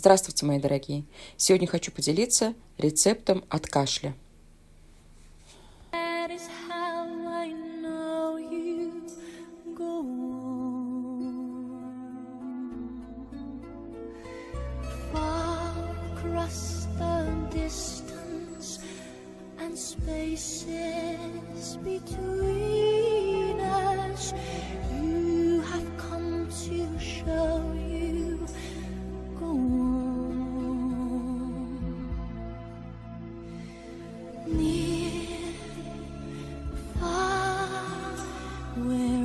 Здравствуйте, мои дорогие! Сегодня хочу поделиться рецептом от кашля. Spaces between us, you have come to show you go on. Near, far, where